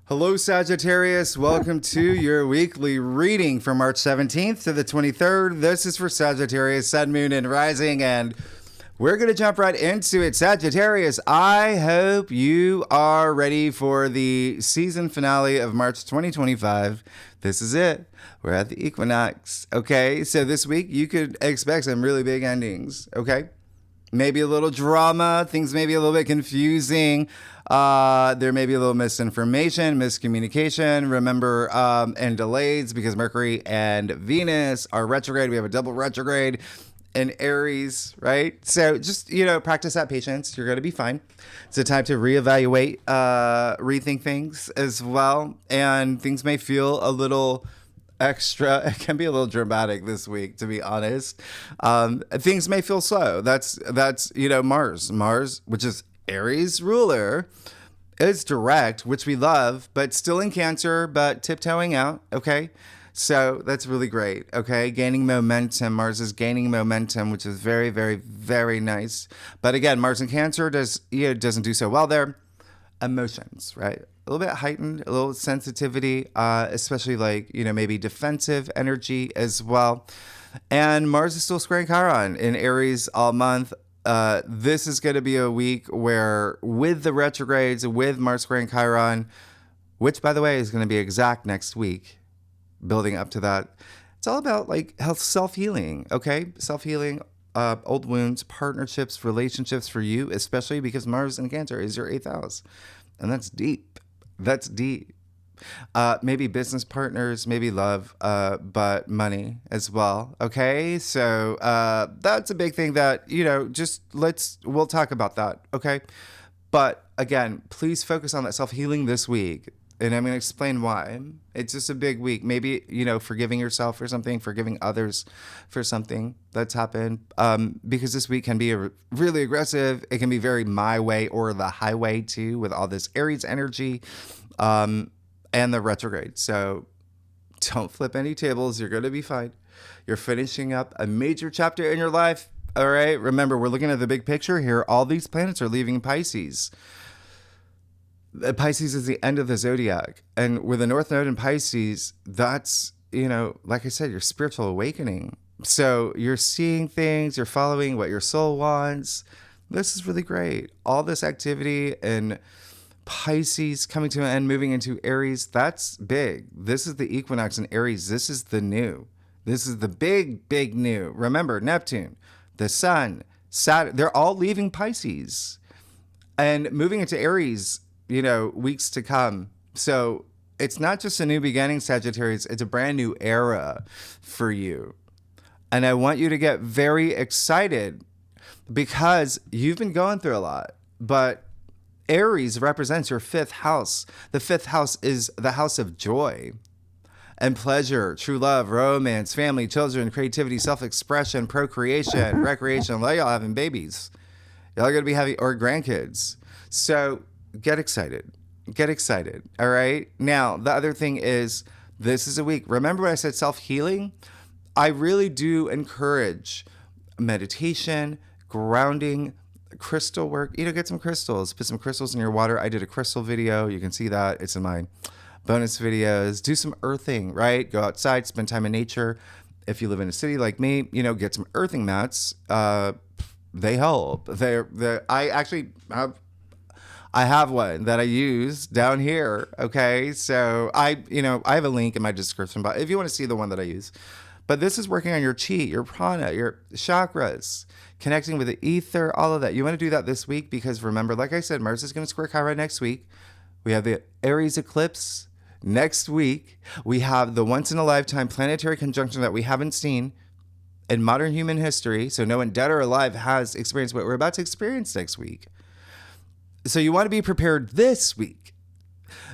Hello, Sagittarius. Welcome to your weekly reading from March 17th to the 23rd. This is for Sagittarius, Sun, Moon, and Rising, and we're going to jump right into it. Sagittarius, I hope you are ready for the season finale of March 2025. This is it. We're at the Equinox. Okay, so this week you could expect some really big endings. Okay, maybe a little drama. Things may be a little bit confusing. There may be a little misinformation, miscommunication. Remember, and delays because Mercury and Venus are retrograde. We have a double retrograde in Aries, right? So just, practice that patience. You're going to be fine. It's a time to reevaluate, rethink things as well. And things may feel a little extra. It can be a little dramatic this week, to be honest. Things may feel slow. That's Mars, which is Aries ruler, is direct, which we love, but still in Cancer, but tiptoeing out. Okay. So that's really great. Okay. Gaining momentum. Mars is gaining momentum, which is very, very, very nice. But again, Mars in Cancer doesn't do so well there. Emotions, right? A little bit heightened, a little sensitivity, especially maybe defensive energy as well. And Mars is still squaring Chiron in Aries all month. This is going to be a week where, with the retrogrades, with Mars squaring Chiron, which, by the way, is going to be exact next week, building up to that, it's all about health, self-healing, okay? Self-healing, old wounds, partnerships, relationships for you, especially because Mars in Cancer is your 8th house. And that's deep. That's deep. Maybe business partners, maybe love, but money as well. Okay. So, that's a big thing that, we'll talk about that. Okay. But again, please focus on that self-healing this week. And I'm going to explain why. It's just a big week. Maybe, forgiving yourself for something, forgiving others for something that's happened. Because this week can be really aggressive. It can be very my way or the highway too, with all this Aries energy. And the retrograde. So don't flip any tables. You're going to be fine. You're finishing up a major chapter in your life. All right. Remember, we're looking at the big picture here. All these planets are leaving Pisces. Pisces is the end of the zodiac. And with the North Node in Pisces, that's, like I said, your spiritual awakening. So you're seeing things, you're following what your soul wants. This is really great. All this activity and Pisces coming to an end, moving into Aries, that's big. This is the Equinox in Aries. This is the new. This is the big, big new. Remember, Neptune, the Sun, Saturn, they're all leaving Pisces and moving into Aries, weeks to come. So it's not just a new beginning, Sagittarius. It's a brand new era for you. And I want you to get very excited because you've been going through a lot, but Aries represents your 5th house. The 5th house is the house of joy and pleasure, true love, romance, family, children, creativity, self-expression, procreation, recreation. Like y'all having babies. Y'all are going to be having, or grandkids. So get excited. Get excited. All right. Now, the other thing is, this is a week. Remember when I said self-healing? I really do encourage meditation, grounding, crystal work. Get some crystals. Put some crystals in your water. I did a crystal video. You can see that. It's in my bonus videos. Do some earthing, right? Go outside, spend time in nature. If you live in a city like me, get some earthing mats. They help. I have one that I use down here. Okay. So I have a link in my description box if you want to see the one that I use. But this is working on your chi, your prana, your chakras, connecting with the ether, all of that. You want to do that this week because remember, like I said, Mars is going to square Chiron next week. We have the Aries eclipse next week. We have the once-in-a-lifetime planetary conjunction that we haven't seen in modern human history. So no one dead or alive has experienced what we're about to experience next week. So you want to be prepared this week.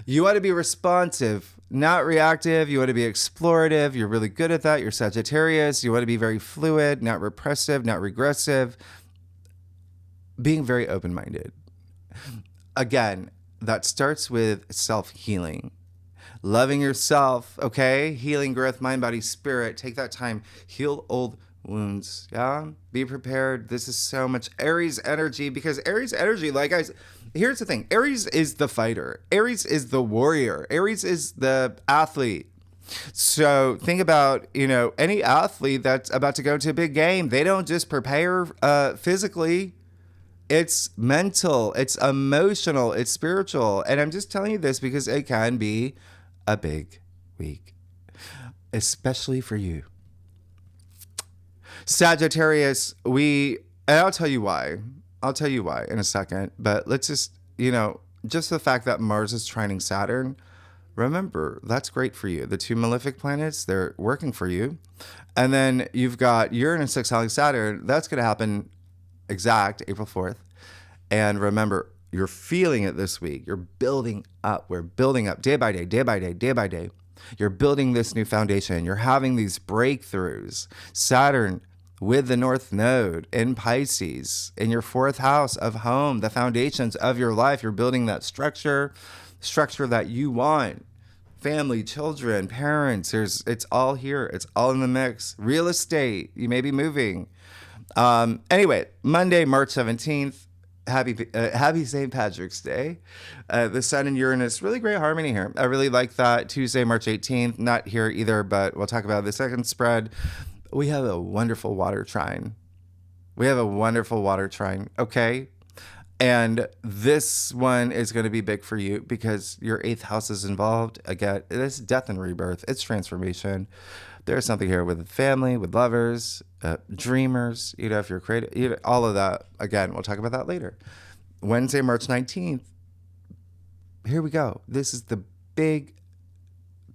You want to be responsive, not reactive. You want to be explorative. You're really good at that. You're Sagittarius. You want to be very fluid, not repressive, not regressive. Being very open-minded. Again, that starts with self-healing. Loving yourself, okay? Healing, growth, mind, body, spirit. Take that time. Heal old wounds, yeah? Be prepared. This is so much Aries energy because Aries energy, like Here's the thing. Aries is the fighter. Aries is the warrior. Aries is the athlete. So think about, any athlete that's about to go to a big game. They don't just prepare physically. It's mental, it's emotional, it's spiritual. And I'm just telling you this because it can be a big week, especially for you. Sagittarius, and I'll tell you why. I'll tell you why in a second. But let's just, just the fact that Mars is trining Saturn, remember, that's great for you. The two malefic planets, they're working for you. And then you've got Uranus exiling Saturn. That's going to happen exact April 4th. And remember, you're feeling it this week. You're building up. We're building up day by day, day by day, day by day. You're building this new foundation. You're having these breakthroughs. Saturn with the North Node in Pisces, in your 4th house of home, the foundations of your life. You're building that structure that you want. Family, children, parents, it's all here. It's all in the mix. Real estate, you may be moving. Anyway, Monday, March 17th, happy St. Patrick's Day. The Sun and Uranus, really great harmony here. I really like that. Tuesday, March 18th, not here either, but we'll talk about the second spread. We have a wonderful water trine. Okay? And this one is going to be big for you because your 8th house is involved. Again, it's death and rebirth. It's transformation. There's something here with family, with lovers, dreamers, if you're creative, all of that. Again, we'll talk about that later. Wednesday, March 19th. Here we go. This is the big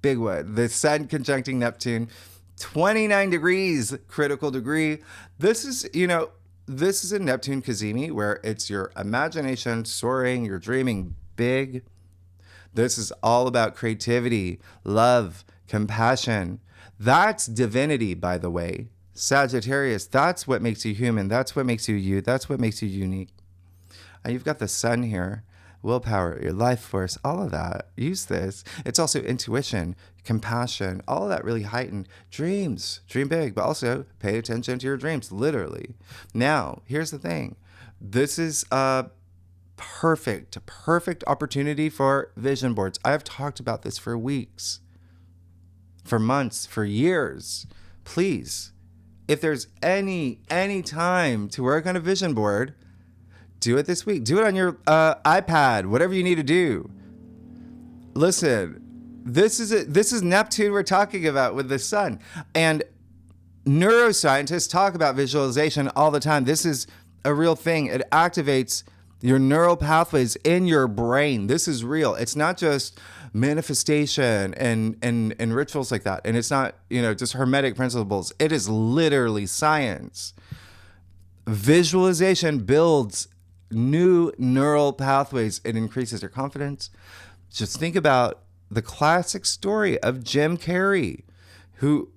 one. The Sun conjuncting Neptune, 29 degrees, critical degree. This is a Neptune kazimi where it's your imagination soaring, you're dreaming big. This is all about creativity, love, compassion. That's divinity, by the way. Sagittarius, that's what makes you human. That's what makes you you. That's what makes you unique. And you've got the Sun here. Willpower, your life force, all of that. Use this. It's also intuition, compassion, all of that really heightened. Dreams, dream big, but also pay attention to your dreams, literally. Now, here's the thing. This is a perfect opportunity for vision boards. I have talked about this for weeks, for months, for years. Please, if there's any time to work on a vision board, do it this week. Do it on your iPad, whatever you need to do. Listen, this is Neptune we're talking about with the Sun. And neuroscientists talk about visualization all the time. This is a real thing. It activates your neural pathways in your brain. This is real. It's not just manifestation and rituals like that. And it's not, just hermetic principles. It is literally science. Visualization builds new neural pathways. It increases your confidence. Just think about the classic story of Jim Carrey, who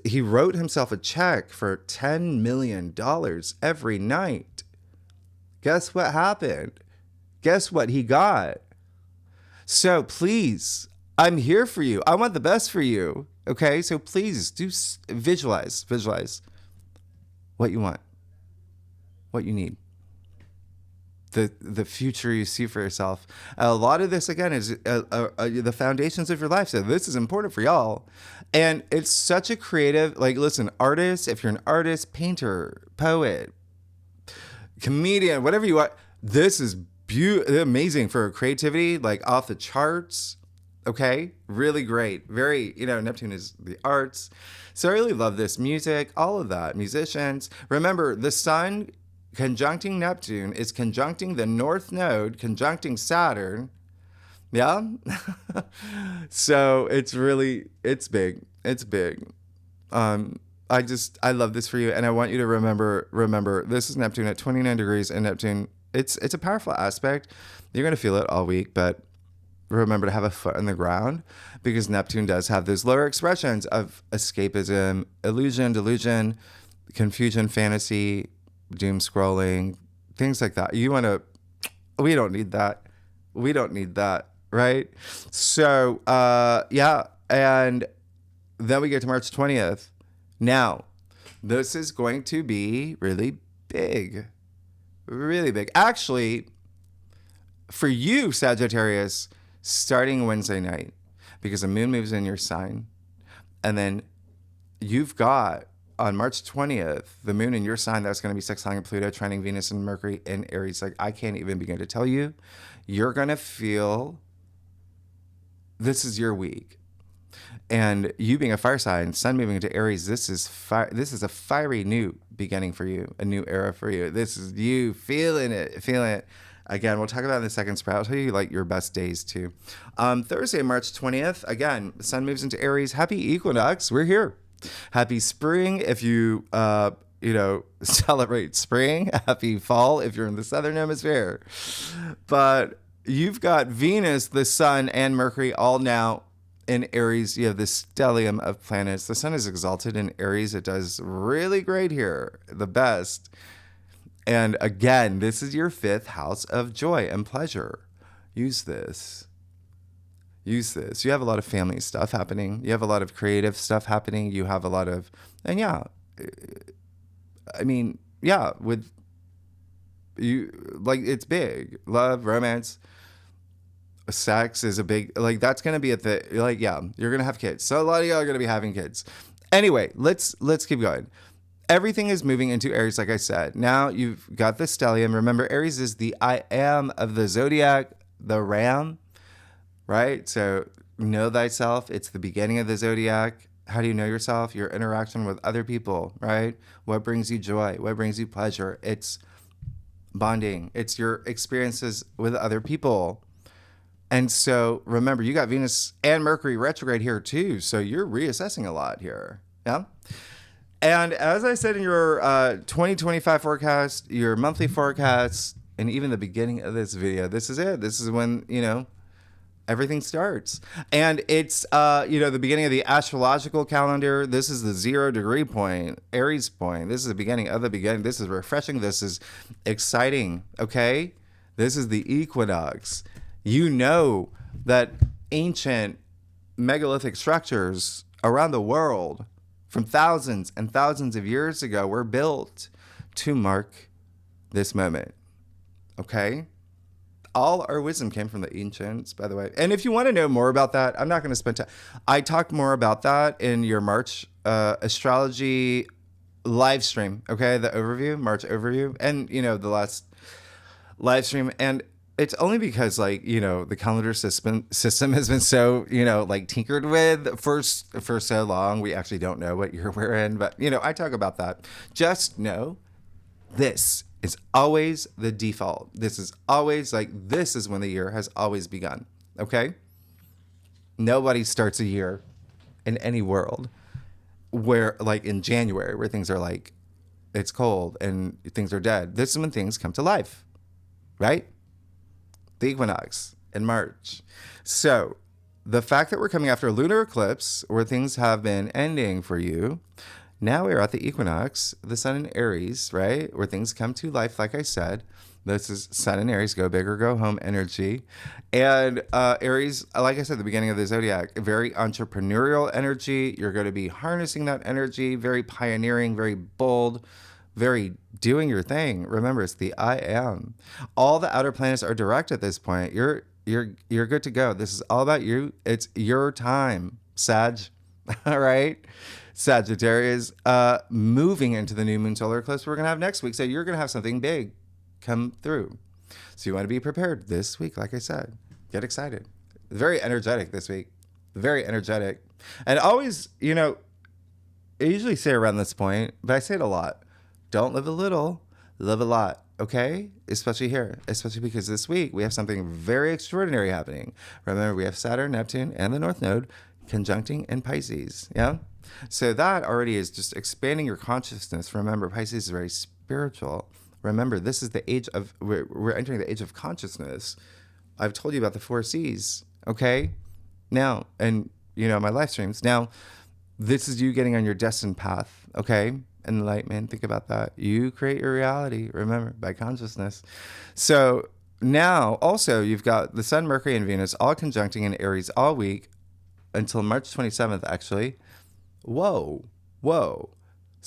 he wrote himself a check for $10 million every night. Guess what happened? Guess what he got? So please, I'm here for you. I want the best for you. Okay? So please do visualize what you want, what you need. The future you see for yourself. A lot of this, again, is the foundations of your life. So this is important for y'all. And it's such a creative, listen, artists, if you're an artist, painter, poet, comedian, whatever you are, this is amazing for creativity, off the charts. Okay? Really great. Very, Neptune is the arts. So I really love this. Music, all of that. Musicians. Remember, the Sun conjuncting Neptune is conjuncting the North Node, conjuncting Saturn. Yeah? So it's big. It's big. I love this for you. And I want you to remember, this is Neptune at 29 degrees, and Neptune, it's a powerful aspect. You're going to feel it all week, but remember to have a foot on the ground, because Neptune does have those lower expressions of escapism, illusion, delusion, confusion, fantasy, doom scrolling, things like that. We don't need that, right? So, yeah. And then we get to March 20th. Now, this is going to be really big. Really big. Actually, for you, Sagittarius, starting Wednesday night, because the moon moves in your sign. And then you've got on March 20th, the moon in your sign, that's going to be sextiling Pluto, trining Venus and Mercury in Aries. Like, I can't even begin to tell you. You're going to feel this is your week. And you being a fire sign, sun moving into Aries, this is a fiery new beginning for you, a new era for you. This is you feeling it. Again, we'll talk about it in the second spread. I'll tell you like your best days too. Thursday, March 20th, again, the sun moves into Aries. Happy Equinox. We're here. Happy spring if you, celebrate spring. Happy fall if you're in the southern hemisphere. But you've got Venus, the sun, and Mercury all now in Aries. You have the stellium of planets. The sun is exalted in Aries. It does really great here, the best. And again, this is your 5th house of joy and pleasure. Use this. You have a lot of family stuff happening. You have a lot of creative stuff happening. You have a lot of, with you, like, it's big. Love, romance, sex is a big, like, that's going to be you're going to have kids. So a lot of y'all are going to be having kids. Anyway, let's keep going. Everything is moving into Aries, like I said. Now you've got the stellium. Remember, Aries is the I am of the zodiac, the ram, right? So know thyself. It's the beginning of the zodiac. How do you know yourself? Your interaction with other people, right? What brings you joy? What brings you pleasure? It's bonding. It's your experiences with other people. And so remember, you got Venus and Mercury retrograde here too. So you're reassessing a lot here. Yeah. And as I said in your 2025 forecast, your monthly forecast, and even the beginning of this video, this is it. This is when, everything starts. And it's, the beginning of the astrological calendar. This is the 0 degree point, Aries point. This is the beginning of the beginning. This is refreshing. This is exciting. Okay. This is the equinox. You know that ancient megalithic structures around the world from thousands and thousands of years ago were built to mark this moment. Okay? All our wisdom came from the ancients, by the way. And if you want to know more about that, I'm not going to spend time. I talked more about that in your March astrology live stream. Okay? The overview, March overview. And, the last live stream. And it's only because, the calendar system has been so, tinkered with for so long. We actually don't know what year we're in. But, I talk about that. Just know this is always the default. This is always this is when the year has always begun. Okay? Nobody starts a year in any world where, in January, where things are it's cold and things are dead. This is when things come to life. Right? The equinox in March. So the fact that we're coming after a lunar eclipse where things have been ending for you, now we're at the equinox, the sun in Aries, right? Where things come to life, like I said. This is sun in Aries, go big or go home energy. And Aries, like I said, the beginning of the zodiac, very entrepreneurial energy. You're going to be harnessing that energy, very pioneering, very bold, very doing your thing. Remember, it's the I am. All the outer planets are direct at this point. You're good to go. This is all about you. It's your time, Sag. All right, Sagittarius, moving into the new moon solar eclipse we're gonna have next week. So you're gonna have something big come through. So you want to be prepared this week. Like I said, get excited. Very energetic this week. Very energetic, and always, I usually say around this point, but I say it a lot. Don't live a little, live a lot, okay? Especially here, especially because this week we have something very extraordinary happening. Remember, we have Saturn, Neptune, and the North Node conjuncting in Pisces, yeah? So that already is just expanding your consciousness. Remember, Pisces is very spiritual. Remember, this is the age of, we're entering the age of consciousness. I've told you about the 4 C's, okay? Now, and, my live streams. Now, this is you getting on your destined path, okay? Enlightenment, think about that. You create your reality, remember, by consciousness. So now also you've got the sun, Mercury, and Venus all conjuncting in Aries all week until March 27th, actually. Whoa.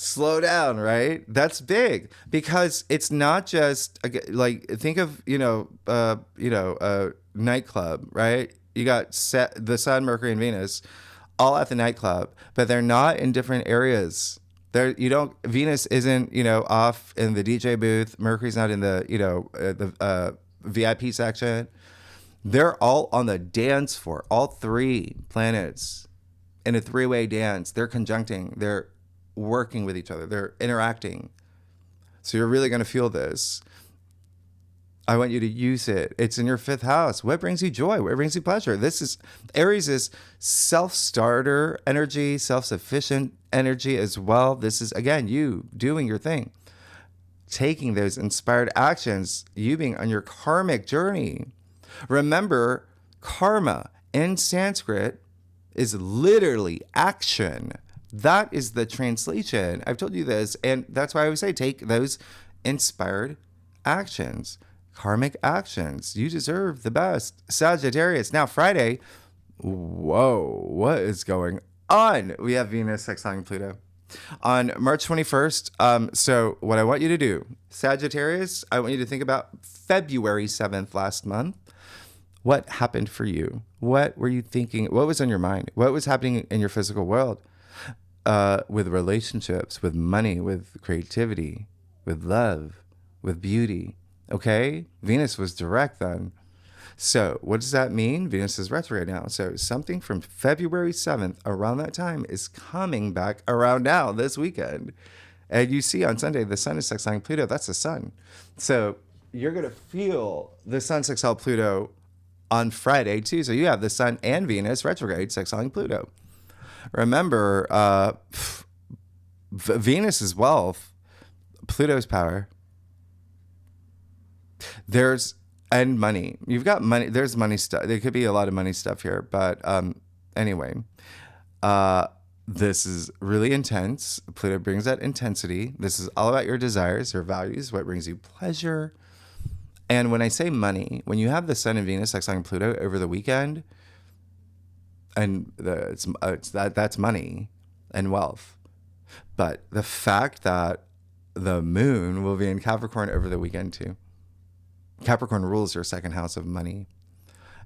Slow down, right? That's big because it's not just like think of nightclub, right? You got the Sun, Mercury, and Venus all at the nightclub, but they're not in different areas. There, you don't. Venus isn't off in the DJ booth. Mercury's not in the the VIP section. They're all on the dance floor. All three planets in a three-way dance. They're conjuncting. They're working with each other. They're interacting. So you're really going to feel this. I want you to use it. It's in your fifth house. What brings you joy? What brings you pleasure? Aries is self-starter energy, self-sufficient energy as well. This is, again, you doing your thing. Taking those inspired actions, you being on your karmic journey. Remember, karma in Sanskrit is literally action. That is the translation. I've told you this, and that's why I always say take those inspired actions, karmic actions. You deserve the best. Sagittarius. Now, Friday, whoa, what is going on? We have Venus sextiling Pluto on March 21st. So what I want you to do, Sagittarius, I want you to think about February 7th last month. What happened for you? What were you thinking? What was on your mind? What was happening in your physical world? With relationships, with money, with creativity, with love, with beauty. Okay? Venus was direct then. So what does that mean? Venus is retrograde now. So something from February 7th around that time is coming back around now this weekend. And you see on Sunday, the Sun is sextiling Pluto. That's the Sun. So you're going to feel the Sun sextile Pluto on Friday too. So you have the Sun and Venus retrograde sextiling Pluto. Remember, Venus is wealth, Pluto's power. And money. You've got money. There's money stuff. There could be a lot of money stuff here. But anyway, this is really intense. Pluto brings that intensity. This is all about your desires, your values, what brings you pleasure. And when I say money, when you have the Sun and Venus sextiling Pluto over the weekend, and that's money and wealth. But the fact that the moon will be in Capricorn over the weekend too. Capricorn rules your second house of money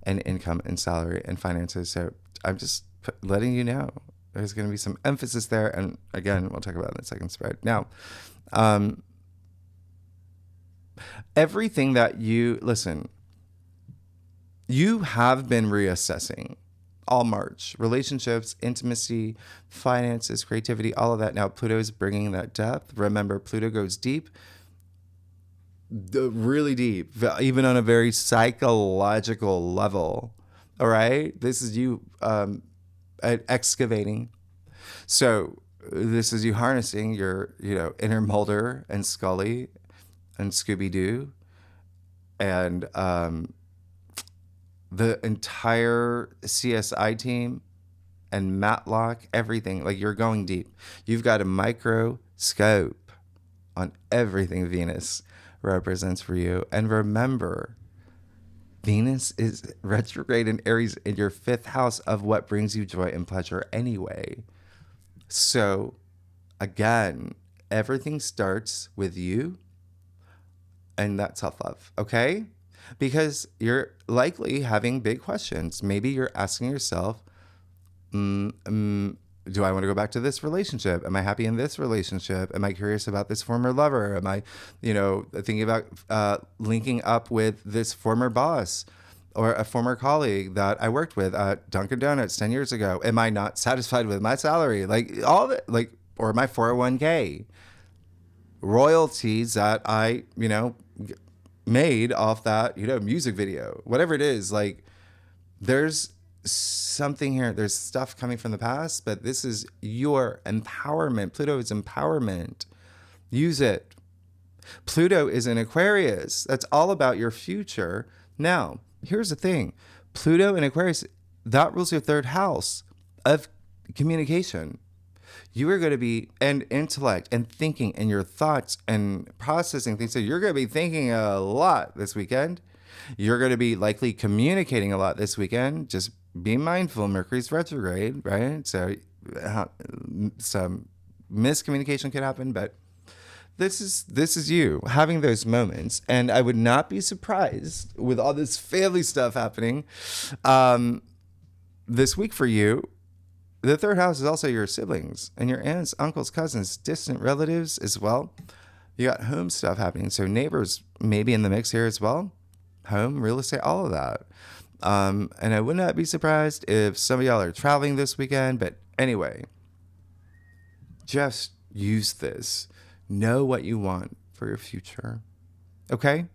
and income and salary and finances. So I'm just letting you know there's going to be some emphasis there. And again, we'll talk about it in the second spread. Now, everything that you have been reassessing all March, relationships, intimacy, finances, creativity, all of that. Now Pluto is bringing that depth. Remember, Pluto goes deep, really deep, even on a very psychological level. All right. This is you excavating. So this is you harnessing your, inner Mulder and Scully and Scooby-Doo and the entire CSI team and Matlock, everything. Like, you're going deep. You've got a microscope on everything Venus represents for you. And remember, Venus is retrograde in Aries in your fifth house of what brings you joy and pleasure anyway. So again, everything starts with you, and that's self-love, okay? Because you're likely having big questions. Maybe you're asking yourself, do I want to go back to this relationship? Am I happy in this relationship? Am I curious about this former lover? Am I, thinking about linking up with this former boss or a former colleague that I worked with at Dunkin' Donuts 10 years ago? Am I not satisfied with my salary? Or my 401k? Royalties that I, made off that, music video, whatever it is. Like, there's something here. There's stuff coming from the past, but this is your empowerment. Pluto is empowerment. Use it. Pluto is in Aquarius. That's all about your future. Now, here's the thing. Pluto in Aquarius, that rules your third house of communication. You are going to be, and intellect and thinking and your thoughts and processing things. So you're going to be thinking a lot this weekend. You're going to be likely communicating a lot this weekend. Just be mindful. Mercury's retrograde, right? So some miscommunication could happen, but this is you having those moments. And I would not be surprised with all this family stuff happening this week for you. The third house is also your siblings and your aunts, uncles, cousins, distant relatives as well. You got home stuff happening. So neighbors maybe in the mix here as well. Home, real estate, all of that. And I would not be surprised if some of y'all are traveling this weekend. But anyway, just use this. Know what you want for your future. Okay?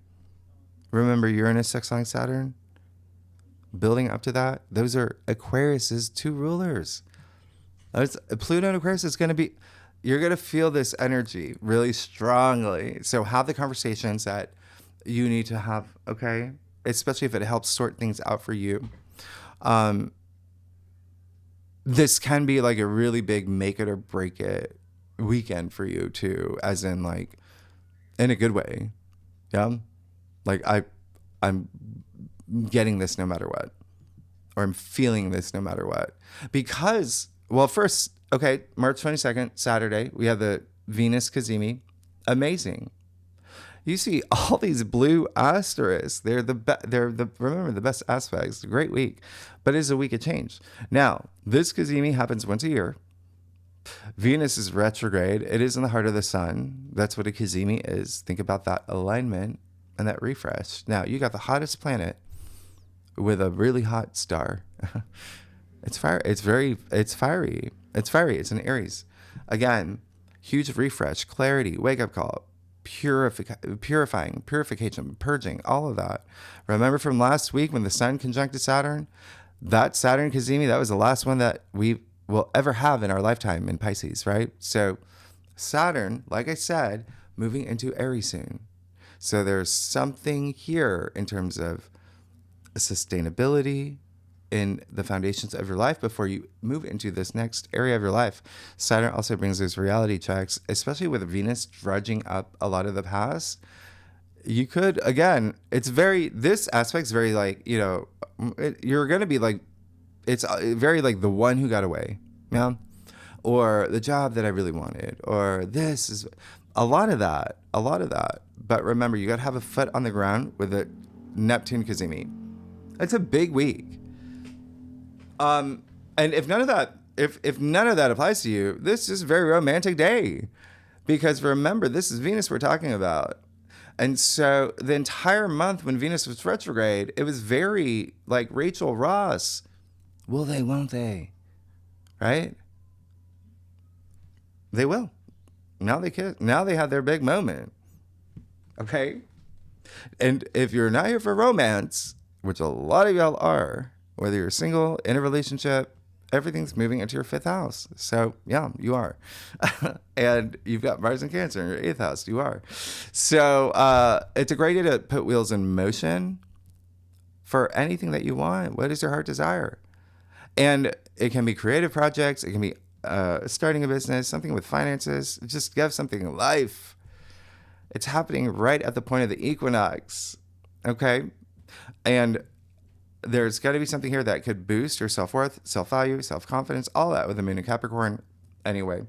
Remember Uranus sextiling Saturn? Building up to that, those are Aquarius's 2 rulers. Pluto and Aquarius is going to be, you're going to feel this energy really strongly. So have the conversations that you need to have, okay? Especially if it helps sort things out for you. This can be like a really big make it or break it weekend for you too, as in like in a good way. Yeah. Like I'm getting this no matter what, or I'm feeling this no matter what, because, well, first, okay, March 22nd, Saturday, we have the Venus kazimi. Amazing. You see all these blue asterisks. Remember the best aspects. Great week, but it's a week of change. Now, this kazimi happens once a year. Venus is retrograde. It is in the heart of the sun. That's what a kazimi is. Think about that alignment and that refresh. Now, you got the hottest planet with a really hot star. It's fire. It's fiery. It's fiery. It's an Aries. Again, huge refresh, clarity, wake up call, purifying, purification, purging, all of that. Remember from last week when the sun conjuncted Saturn? That Saturn kazimi, that was the last one that we will ever have in our lifetime in Pisces, right? So Saturn, like I said, moving into Aries soon. So there's something here in terms of sustainability in the foundations of your life before you move into this next area of your life. Saturn also brings those reality checks, especially with Venus drudging up a lot of the past. You could, again, this aspect's very like, you're going to be like, it's very like the one who got away, yeah? Or the job that I really wanted, or this is a lot of that. But remember, you got to have a foot on the ground with the Neptune kazimi. It's a big week. And if none of that applies to you, this is a very romantic day, because remember, this is Venus we're talking about. And so the entire month when Venus was retrograde, it was very like Rachel Ross. Will they, won't they? Right? They will. Now they kiss. Now they have their big moment. Okay? And if you're not here for romance, which a lot of y'all are, whether you're single, in a relationship, everything's moving into your 5th house. So, yeah, you are. And you've got Mars and Cancer in your 8th house. You are. So, it's a great day to put wheels in motion for anything that you want. What does your heart desire? And it can be creative projects. It can be starting a business, something with finances. Just give something life. It's happening right at the point of the equinox. Okay? And there's got to be something here that could boost your self-worth, self-value, self-confidence, all that with the moon in Capricorn. Anyway,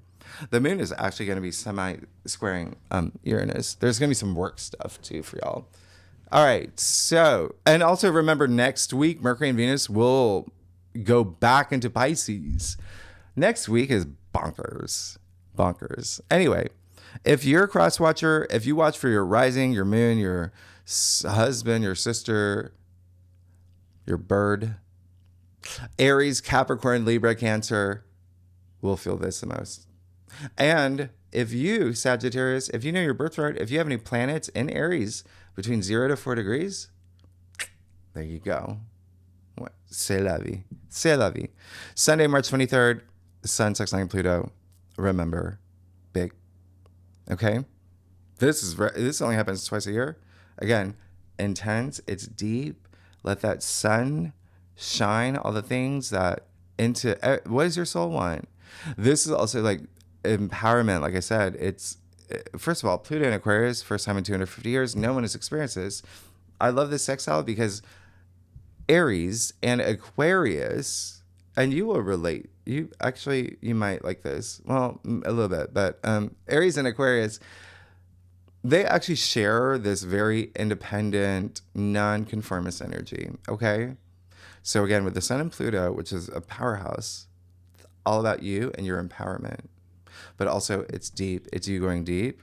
the moon is actually going to be semi-squaring Uranus. There's going to be some work stuff too for y'all. All right. So, and also remember, next week, Mercury and Venus will go back into Pisces. Next week is bonkers. Anyway, if you're a cross watcher, if you watch for your rising, your moon, your husband, your sister, your bird, Aries, Capricorn, Libra, Cancer will feel this the most. And if you, Sagittarius, if you know your birth chart, if you have any planets in Aries between 0 to 4 degrees, there you go. C'est la vie. C'est la vie. Sunday, March 23rd, Sun sextiling Pluto. Remember, big. Okay? This only happens twice a year. Again, intense. It's deep. Let that sun shine all the things that into what does your soul want? This is also like empowerment. Like I said, it's first of all, Pluto in Aquarius, first time in 250 years. No one has experienced this. I love this sextile because Aries and Aquarius, and you will relate you might like this. Well, a little bit, but Aries and Aquarius, they actually share this very independent, non-conformist energy. Okay. So again, with the Sun and Pluto, which is a powerhouse, all about you and your empowerment, but also it's deep. It's you going deep.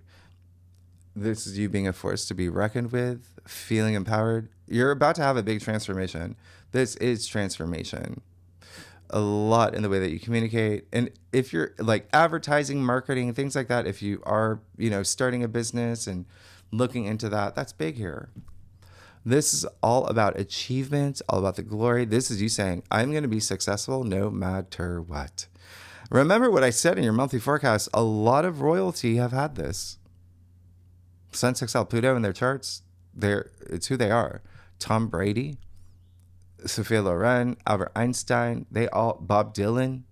This is you being a force to be reckoned with, feeling empowered. You're about to have a big transformation. This is transformation. A lot in the way that you communicate. And if you're like advertising, marketing, things like that, if you are, starting a business and looking into that, that's big here. This is all about achievements, all about the glory. This is you saying, I'm going to be successful no matter what. Remember what I said in your monthly forecast. A lot of royalty have had this. Sun sextile Pluto in their charts, it's who they are. Tom Brady, Sophia Loren, Albert Einstein, Bob Dylan,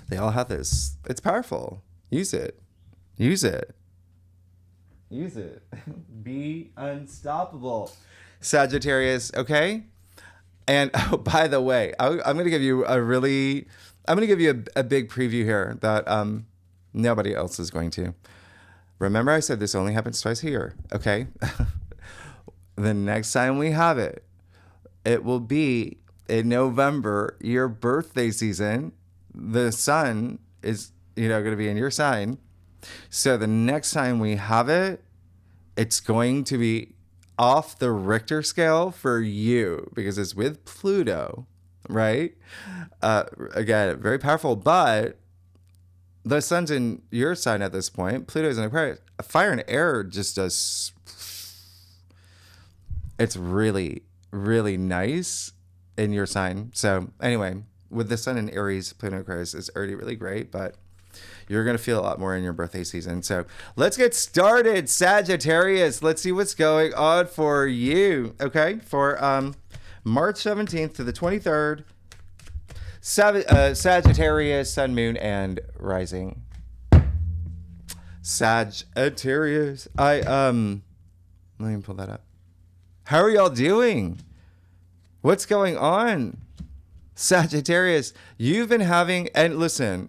they all have this. It's powerful. Use it. Use it. Use it. Be unstoppable. Sagittarius, okay? And by the way, I'm going to give you a big preview here that nobody else is going to. Remember I said this only happens twice a year, okay? The next time we have it, it will be in November, your birthday season. The sun is, going to be in your sign. So the next time we have it, it's going to be off the Richter scale for you because it's with Pluto, right? Again, very powerful, but the sun's in your sign at this point. Pluto's in Aquarius. Fire and air just does. It's really, really nice in your sign. So anyway, with the sun in Aries, Pluto in Aquarius is already really great, but you're going to feel a lot more in your birthday season. So let's get started, Sagittarius. Let's see what's going on for you. Okay, for March 17th to the 23rd, Sagittarius, Sun, Moon, and Rising. Sagittarius. Let me pull that up. How are y'all doing? What's going on? Sagittarius, you've been having, and listen,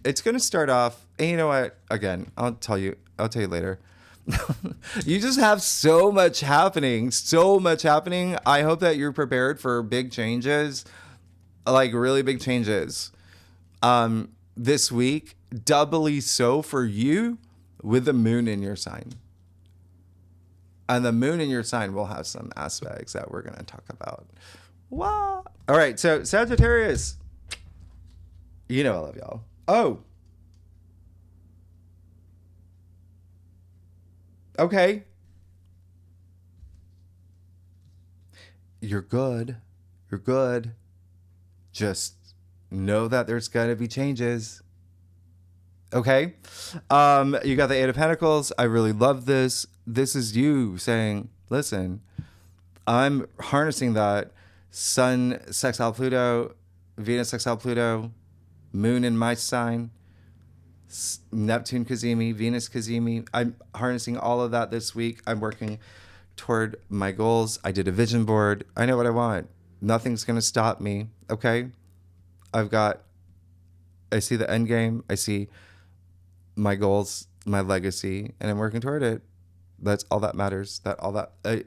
it's going to start off, and you know what? Again, I'll tell you later. You just have so much happening. I hope that you're prepared for big changes, like really big changes. This week, doubly so for you with the moon in your sign. And the moon in your sign will have some aspects that we're going to talk about. Wow. All right. So Sagittarius, I love y'all. Oh. Okay. You're good. Just know that there's going to be changes. Okay. You got the Eight of Pentacles. I really love this. This is you saying, listen, I'm harnessing that Sun sextile Pluto, Venus sextile Pluto, Moon in my sign, Neptune kazimi, Venus kazimi. I'm harnessing all of that this week. I'm working toward my goals. I did a vision board. I know what I want. Nothing's going to stop me. Okay. I see the end game. I see my goals, my legacy, and I'm working toward it. That's all that matters.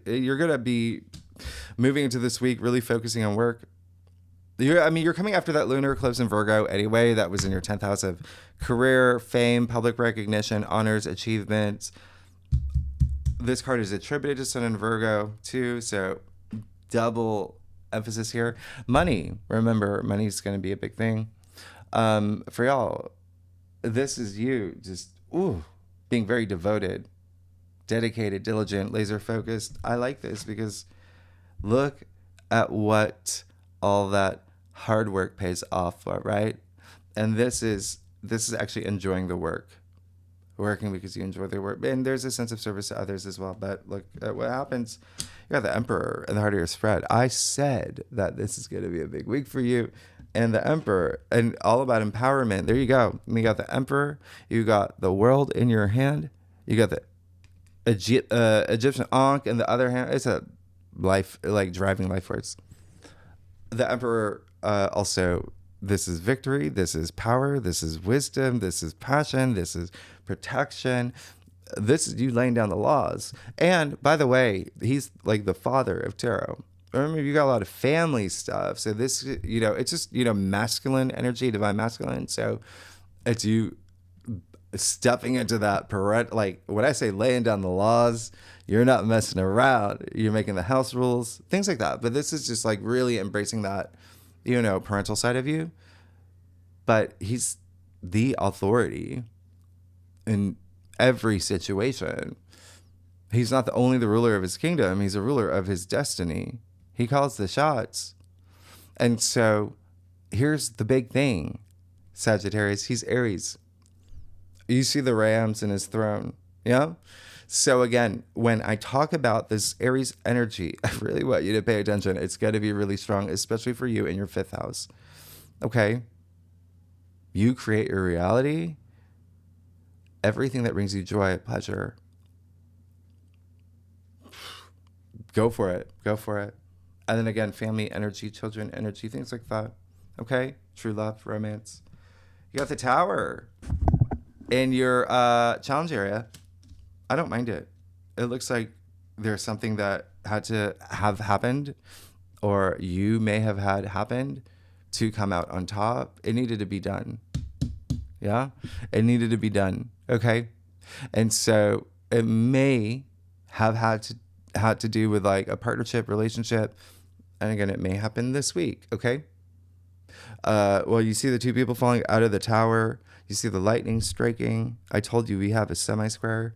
You're going to be moving into this week, really focusing on work. You're coming after that lunar eclipse in Virgo anyway. That was in your 10th house of career, fame, public recognition, honors, achievements. This card is attributed to Sun in Virgo too. So double emphasis here. Money. Remember, money is going to be a big thing. For y'all, this is you just being very devoted, dedicated, diligent, laser focused. I like this because look at what all that hard work pays off for, right? And this is actually enjoying the work, working because you enjoy the work, and there's a sense of service to others as well. But look at what happens. You got the Emperor in the heart of your spread. I said that this is going to be a big week for you, and the Emperor, and all about empowerment. There you go. You got the Emperor. You got the world in your hand. You got the Egyptian Ankh in the other hand. It's a life, like driving life force. The Emperor also This is victory. This is power. This is wisdom. This is passion. This is protection. This is you laying down the laws. And by the way, he's like the father of tarot. Remember, you got a lot of family stuff. So this, it's just, masculine energy, divine masculine. So it's you stepping into that like when I say laying down the laws, you're not messing around. You're making the house rules, things like that. But this is just like really embracing that, parental side of you. But he's the authority in every situation. He's not only the ruler of his kingdom, he's a ruler of his destiny. He calls the shots. And so here's the big thing, Sagittarius, he's Aries. You see the rams in his throne. Yeah. So again, when I talk about this Aries energy, I really want you to pay attention. It's going to be really strong, especially for you in your 5th house. Okay. You create your reality. Everything that brings you joy, pleasure. Go for it. Go for it. And then again, family energy, children energy, things like that. Okay? True love, romance. You got the Tower in your challenge area. I don't mind it. It looks like there's something that had to have happened, or you may have had happened to come out on top. It needed to be done. Yeah? It needed to be done. Okay? And so it may have had to do with like a partnership, relationship. And again, it may happen this week. Okay? Well, you see the 2 people falling out of the tower. You see the lightning striking. I told you we have a semi-square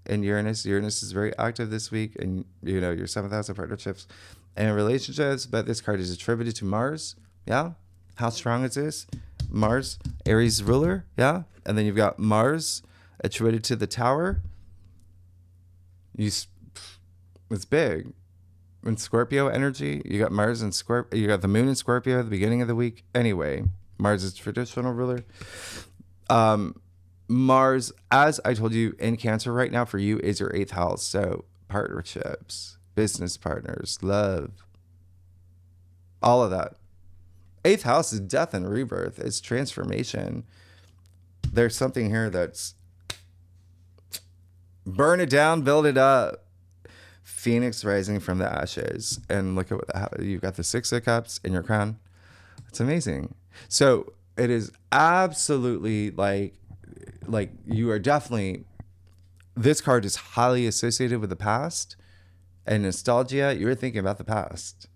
in Uranus. Uranus is very active this week, and your 7th house of partnerships and relationships. But this card is attributed to Mars. Yeah? How strong is this? Mars, Aries ruler. Yeah? And then you've got Mars attributed to the tower. It's big. In Scorpio energy, you got Mars and Scorpio. You got the moon in Scorpio at the beginning of the week. Anyway, Mars is traditional ruler. Mars, as I told you, in Cancer right now for you is your 8th house. So partnerships, business partners, love, all of that. 8th house is death and rebirth. It's transformation. There's something here that's burn it down, build it up. Phoenix rising from the ashes. And look at what you've got the 6 of Cups in your crown. It's amazing. So it is absolutely like you are definitely, this card is highly associated with the past and nostalgia. You're thinking about the past.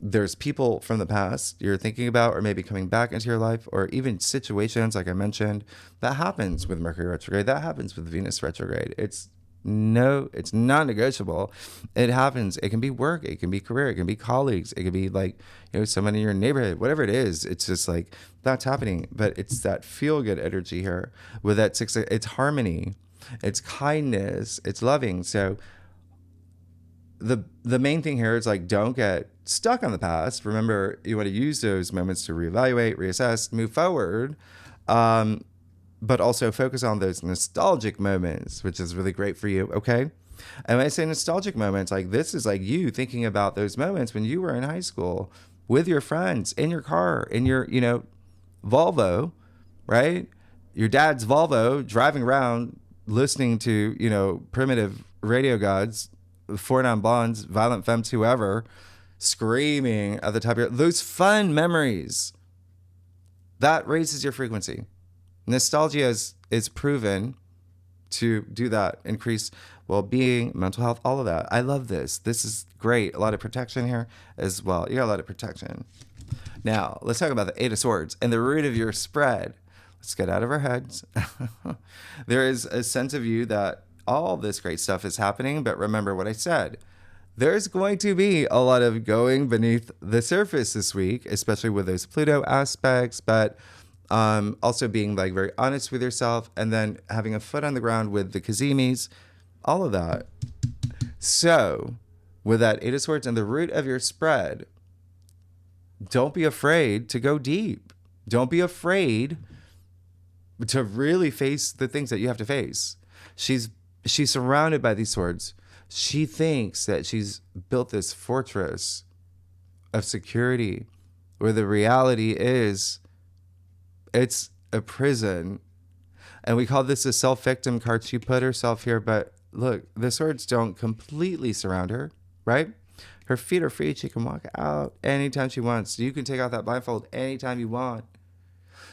There's people from the past you're thinking about, or maybe coming back into your life, or even situations like I mentioned that happens with Mercury retrograde, that happens with Venus retrograde. It's non-negotiable. It happens. It can be work, it can be career, it can be colleagues, it can be like someone in your neighborhood, whatever it is. It's just like that's happening. But it's that feel-good energy here with that 6. It's harmony, it's kindness, it's loving. So the main thing here is like, don't get stuck on the past. Remember, you want to use those moments to reevaluate, reassess, move forward. But also focus on those nostalgic moments, which is really great for you, okay? And when I say nostalgic moments, like this is like you thinking about those moments when you were in high school with your friends, in your car, in your, Volvo, right? Your dad's Volvo, driving around, listening to, primitive radio gods, 4 non-blondes, violent femmes, whoever, screaming at the top of your, those fun memories. That raises your frequency. Nostalgia is proven to do that, increase well-being, mental health, all of that. I love this. This is great. A lot of protection here as well. You got a lot of protection. Now, let's talk about the 8 of Swords and the root of your spread. Let's get out of our heads. There is a sense of you that all this great stuff is happening, but remember what I said. There's going to be a lot of going beneath the surface this week, especially with those Pluto aspects, but also being like very honest with yourself, and then having a foot on the ground with the kazimis, all of that. So with that 8 of Swords and the root of your spread, don't be afraid to go deep. Don't be afraid to really face the things that you have to face. She's surrounded by these swords. She thinks that she's built this fortress of security where the reality is it's a prison. And we call this a self-victim card. She put herself here, but look, the swords don't completely surround her, right? Her feet are free. She can walk out anytime she wants. You can take out that blindfold anytime you want.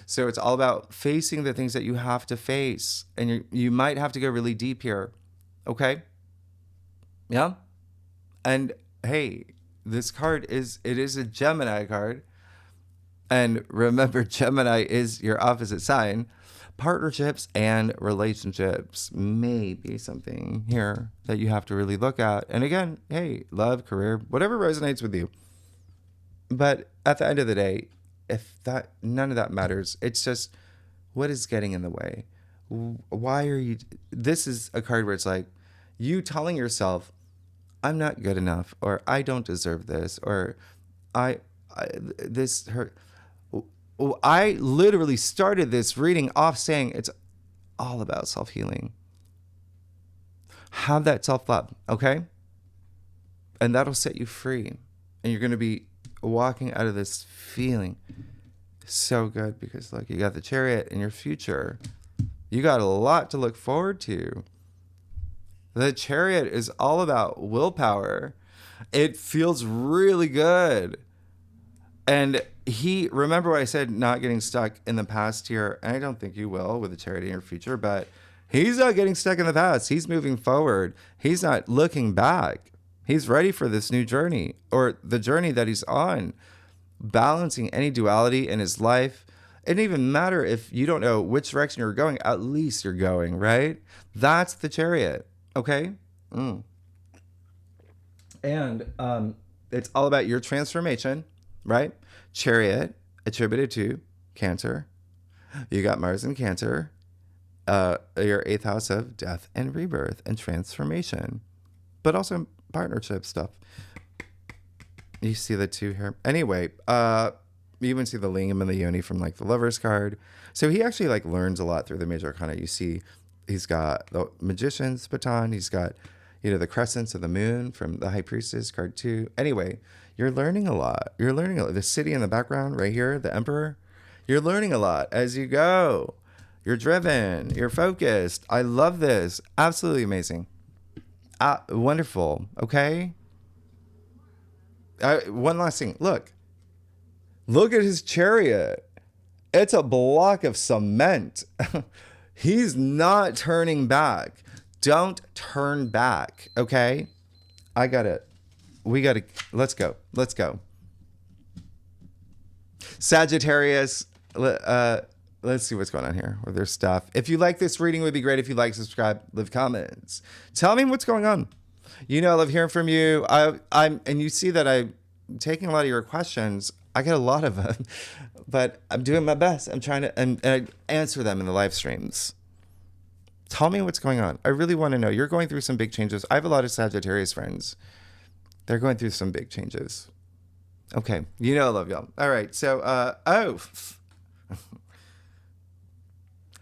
So it's all about facing the things that you have to face. And you might have to go really deep here. Okay? Yeah? And hey, this card is a Gemini card. And remember, Gemini is your opposite sign. Partnerships and relationships may be something here that you have to really look at. And again, hey, love, career, whatever resonates with you. But at the end of the day, none of that matters. It's just what is getting in the way. Why are you? This is a card where it's like you telling yourself, I'm not good enough, or I don't deserve this, or this hurt. I literally started this reading off saying it's all about self-healing. Have that self-love, okay? And that'll set you free. And you're going to be walking out of this feeling so good because, look, you got the Chariot in your future. You got a lot to look forward to. The Chariot is all about willpower. It feels really good. And remember what I said, not getting stuck in the past here. And I don't think you will with the Chariot in your future, but he's not getting stuck in the past. He's moving forward. He's not looking back. He's ready for this new journey, or the journey that he's on, balancing any duality in his life. It doesn't even matter if you don't know which direction you're going, at least you're going, right? That's the Chariot, okay? And it's all about your transformation. Right? Chariot attributed to Cancer. You got Mars in Cancer. Your 8th house of death and rebirth and transformation. But also partnership stuff. You see the 2 here. Anyway, you even see the lingam and the yoni from like the Lover's card. So he actually like learns a lot through the major arcana. You see he's got the Magician's baton. He's got, the crescents of the moon from the High Priestess card 2. Anyway, you're learning a lot. You're learning a lot. The city in the background right here, the Emperor. You're learning a lot as you go. You're driven. You're focused. I love this. Absolutely amazing. Wonderful. Okay? One last thing. Look at his Chariot. It's a block of cement. He's not turning back. Don't turn back. Okay? I got it. Let's go. Sagittarius, let's see what's going on here with their stuff. If you like this reading, it would be great if you like, subscribe, leave comments. Tell me what's going on. I love hearing from you. And you see that I'm taking a lot of your questions. I get a lot of them, but I'm doing my best. I'm trying to and I answer them in the live streams. Tell me what's going on. I really want to know. You're going through some big changes. I have a lot of Sagittarius friends. They're going through some big changes. Okay. I love y'all. All right. So,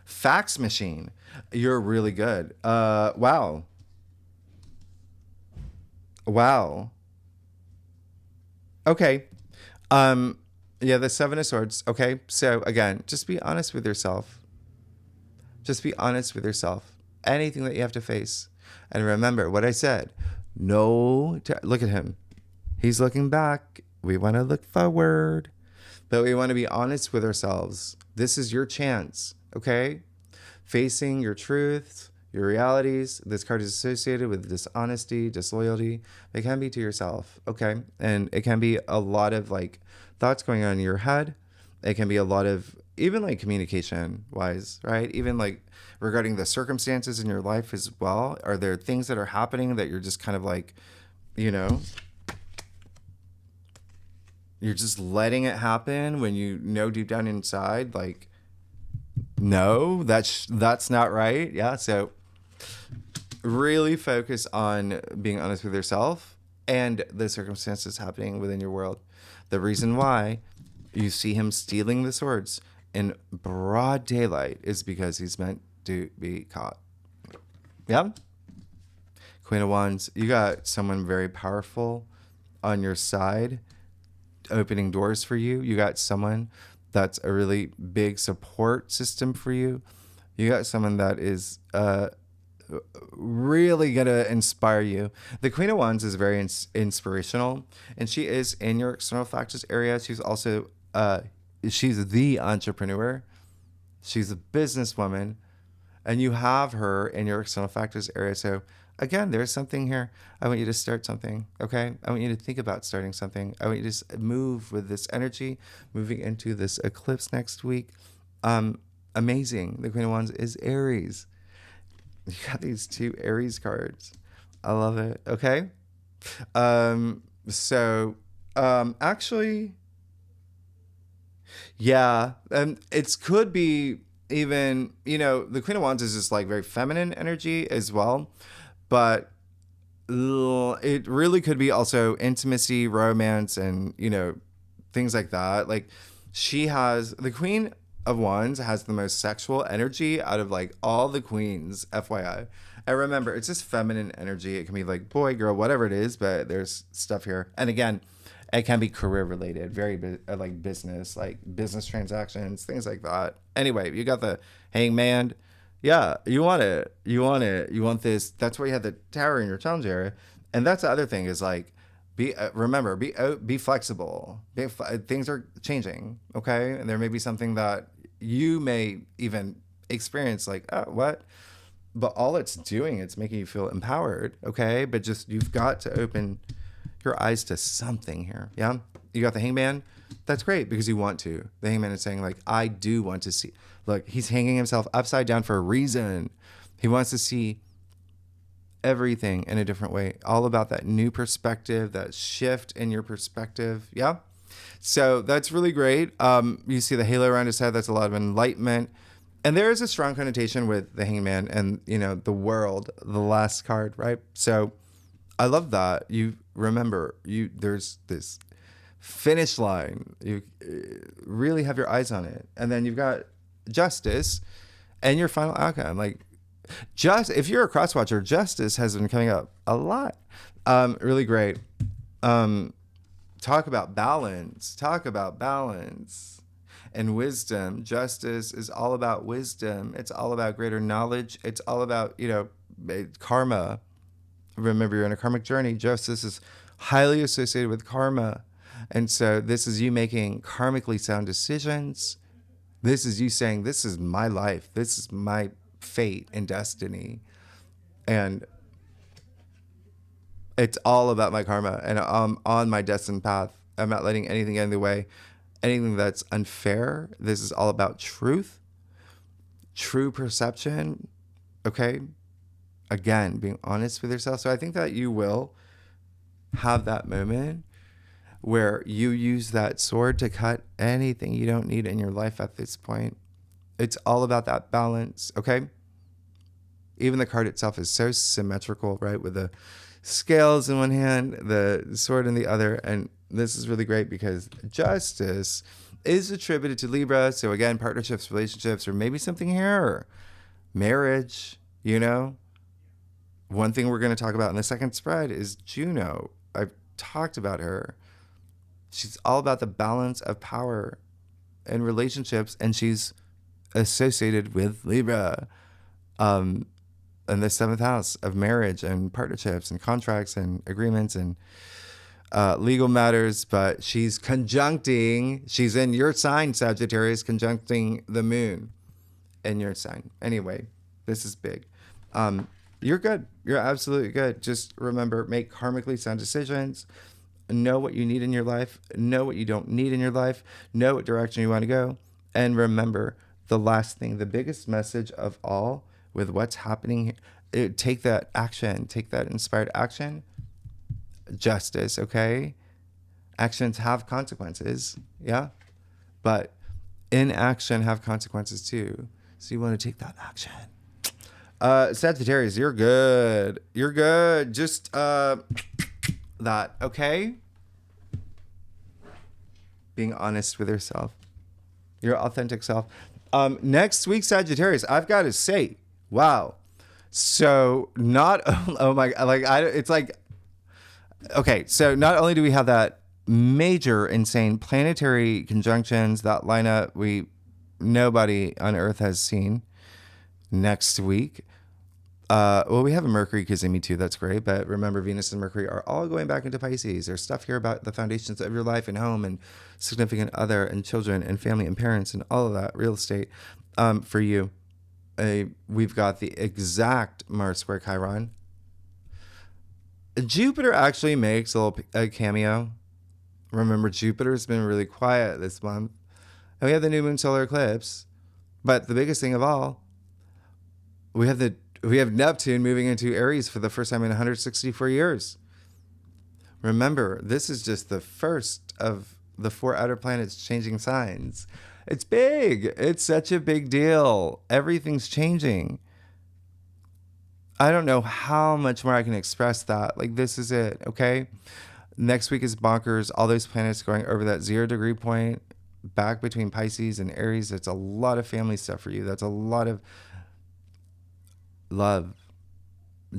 fax machine. You're really good. Wow. Okay. The 7 of Swords. Okay. So again, just be honest with yourself. Anything that you have to face. And remember what I said. Look at him. He's looking back. We want to look forward, but we want to be honest with ourselves. This is your chance, okay? Facing your truths, your realities. This card is associated with dishonesty, disloyalty. It can be to yourself, okay? And it can be a lot of like thoughts going on in your head. It can be a lot of even like communication wise, right? Even like regarding the circumstances in your life as well. Are there things that are happening that you're just kind of like, you're just letting it happen when you know deep down inside, like, no, that's not right. Yeah. So really focus on being honest with yourself and the circumstances happening within your world. The reason why you see him stealing the swords in broad daylight is because he's meant to be caught. Yeah. Queen of Wands, you got someone very powerful on your side. opening doors for you. You got someone that's a really big support system for you. You got someone that is really going to inspire you. The Queen of Wands is very inspirational, and she is in your external factors area. She's also, she's the entrepreneur. She's a businesswoman, and you have her in your external factors area. So again, there's something here. I want you to start something, okay? I want you to think about starting something. I want you to just move with this energy, moving into this eclipse next week. Amazing. The Queen of Wands is Aries. You got these 2 Aries cards. I love it. Okay. Actually, yeah, it could be even, the Queen of Wands is just like very feminine energy as well, but it really could be also intimacy, romance, and, things like that. Like the Queen of Wands has the most sexual energy out of like all the queens, FYI. And remember, it's just feminine energy. It can be like boy, girl, whatever it is, but there's stuff here. And again, it can be career related, very like business transactions, things like that. Anyway, you got the Hangman. Yeah, you want it. You want this. That's why you have the Tower in your challenge area. And that's the other thing is like, be flexible. Things are changing, okay? And there may be something that you may even experience like, oh, what? But all it's doing, it's making you feel empowered, okay? But just, you've got to open your eyes to something here, yeah? You got the Hangman. That's great because you want to. The Hangman is saying like, I do want to see. Look, he's hanging himself upside down for a reason. He wants to see everything in a different way, all about that new perspective, that shift in your perspective. Yeah. So that's really great. You see the halo around his head. That's a lot of enlightenment. And there is a strong connotation with the Hangman and, the world, the last card, right? So I love that. You remember, there's this finish line. You really have your eyes on it. And then you've got justice and your final outcome. Like, if you're a cross-watcher, justice has been coming up a lot. Really great. Talk about balance and wisdom. Justice is all about wisdom. It's all about greater knowledge. It's all about, karma. Remember, you're on a karmic journey. Justice is highly associated with karma. And so this is you making karmically sound decisions. This is you saying, this is my life. This is my fate and destiny, and it's all about my karma, and I'm on my destined path. I'm not letting anything get in the way, anything that's unfair. This is all about truth, true perception, okay? Again, being honest with yourself. So I think that you will have that moment where you use that sword to cut anything you don't need in your life at this point. It's all about that balance, okay? Even the card itself is so symmetrical, right? With the scales in one hand, the sword in the other. And this is really great because justice is attributed to Libra. So again, partnerships, relationships, or maybe something here, or marriage, One thing we're going to talk about in the second spread is Juno. I've talked about her. She's all about the balance of power and relationships, and she's associated with Libra, in the 7th house of marriage and partnerships and contracts and agreements and legal matters. But she's in your sign, Sagittarius, conjuncting the moon in your sign. Anyway, this is big. You're good. You're absolutely good. Just remember, make karmically sound decisions. Know what you need in your life. Know what you don't need in your life. Know what direction you want to go. And remember, the last thing, the biggest message of all with what's happening, take that action, take that inspired action. Justice, okay? Actions have consequences, yeah? But inaction have consequences too. So you want to take that action. Sagittarius, you're good. You're good. Just that, okay? Being honest with yourself. Your authentic self. Next week, Sagittarius, I've got to say, wow. So not, oh my, like, it's like, okay. So not only do we have that major, insane planetary conjunctions that line up nobody on Earth has seen next week. Well, we have a Mercury kazimi too. That's great. But remember, Venus and Mercury are all going back into Pisces. There's stuff here about the foundations of your life and home and significant other and children and family and parents and all of that, real estate for you. We've got the exact Mars square Chiron. Jupiter actually makes a cameo. Remember, Jupiter's been really quiet this month. And we have the new moon solar eclipse. But the biggest thing of all, we have Neptune moving into Aries for the first time in 164 years. Remember, this is just the first of the 4 outer planets changing signs. It's big. It's such a big deal. Everything's changing. I don't know how much more I can express that. Like, this is it, okay? Next week is bonkers. All those planets going over that 0 degree point, back between Pisces and Aries. That's a lot of family stuff for you. That's a lot of love,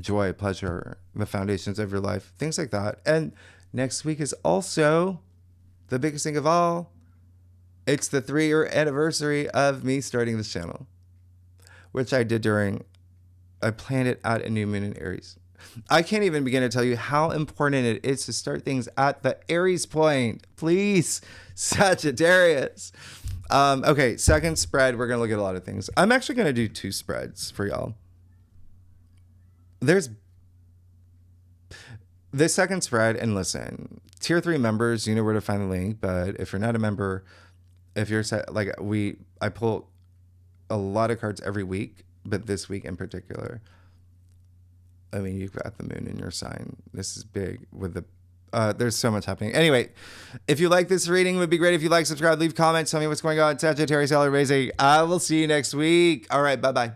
joy, pleasure, the foundations of your life, things like that. And next week is also the biggest thing of all. It's the 3-year anniversary of me starting this channel, which I did I planned it at a new moon in Aries. I can't even begin to tell you how important it is to start things at the Aries point. Please, Sagittarius. Okay, second spread, we're going to look at a lot of things. I'm actually going to do 2 spreads for y'all. There's the second spread, and listen, tier 3 members, you know where to find the link. But if you're not a member, if you're I pull a lot of cards every week, but this week in particular, I mean, you've got the moon in your sign. This is big with there's so much happening. Anyway, if you like this reading, it would be great if you like, subscribe, leave comments, tell me what's going on. Sagittarius, Raising. I will see you next week. All right, bye-bye.